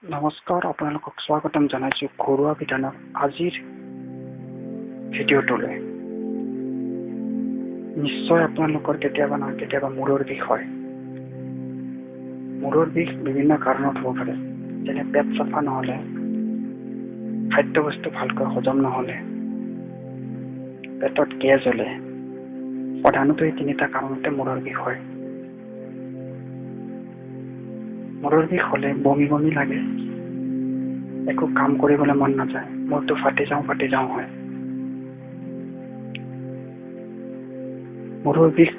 নমস্কাৰ, আপোনালোকক স্বাগতম জনাইছোঁ ঘৰুৱা বিধানৰ আজিৰ ভিডিঅ'টোলৈ। নিশ্চয় আপোনালোকৰ কেতিয়াবা নহয় কেতিয়াবা মূৰৰ বিষ হয়। মূৰৰ বিষ বিভিন্ন কাৰণত হ'ব পাৰে, যেনে পেট চাফা নহ'লে, খাদ্যবস্তু ভালকৈ হজম নহ'লে, পেটত গেছ হ'লে। প্ৰধানতঃ এই তিনিটা কাৰণতে মূৰৰ বিষ হয়। মূৰৰ বিষ হ'লে বমি বমি লাগে, একো কাম কৰিবলৈ মন নাযায়, মূৰটো ফাটি যাওঁ হয়। মূৰৰ বিষ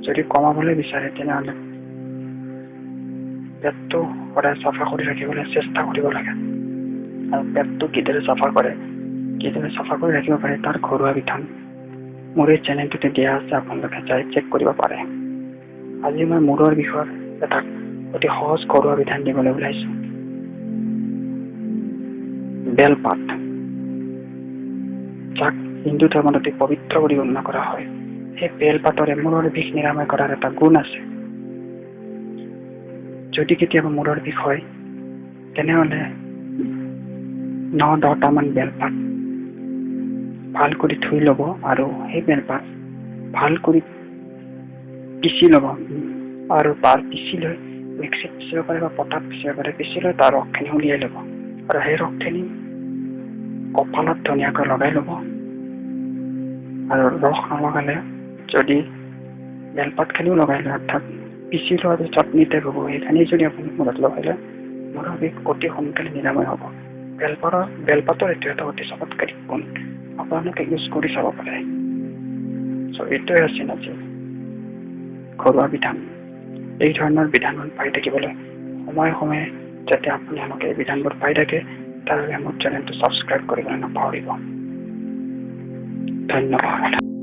যদি কমাবলৈ বিচাৰে তেনেহ'লে পেটটো সদায় চাফা কৰি ৰাখিবলৈ চেষ্টা কৰিব লাগে। আৰু পেটটো কিদৰে চাফা কৰি ৰাখিব পাৰে তাৰ ঘৰুৱা বিধান মোৰ এই চেনেলটোতে দিয়া আছে, আপোনালোকে চাই চেক কৰিব পাৰে। আজি মই মূৰৰ বিষৰ এটা অতি সহজ ঘৰুৱা বিধান দিবলৈ ওলাইছোঁ। বেলপাত, যাক হিন্দু ধৰ্মত অতি পবিত্ৰ বুলি গণ্য কৰা হয়। সেই বেলপাতৰে মূৰৰ বিষ নিৰাময় কৰাৰ এটা গুণ আছে। যদি কেতিয়াবা মূৰৰ বিষ হয় তেনেহ'লে 9-10টামান বেলপাত ভাল কৰি ধুই ল'ব আৰু সেই বেলপাত ভাল কৰি পিচি ল'ব আৰু তাৰ পিচি লৈ মিক্সিত পিচিব পাৰে বা পটাত পিচিব পাৰে। পিচি লৈ তাৰ ৰসখিনি উলিয়াই ল'ব আৰু সেই ৰসখিনি কপালত ধুনীয়াকৈ লগাই ল'ব। আৰু ৰস নলগালে যদি বেলপাতখিনিও লগাই লয়, অৰ্থাৎ পিচি লোৱা যে চাটনি টাইপ হ'ব, সেইখিনি যদি আপুনি মূৰত লগাই লয় মূৰৰ বিষ অতি সোনকালে নিৰাময় হ'ব। বেলপাতৰ এইটো এটা অতি চমৎকাৰী গুণ, আপোনালোকে ইউজ কৰি চাব পাৰে। এইটোৱে আছিল আজি ঘৰুৱা বিধান। এই ধৰণৰ বিধানবোৰ পাই থাকিবলৈ সময়ে সময়ে যাতে আপোনালোকে এই বিধানবোৰ পাই থাকে তাৰ বাবে মোৰ চেনেলটো ছাবস্ক্ৰাইব কৰিবলৈ নাপাহৰিব। ধন্যবাদ।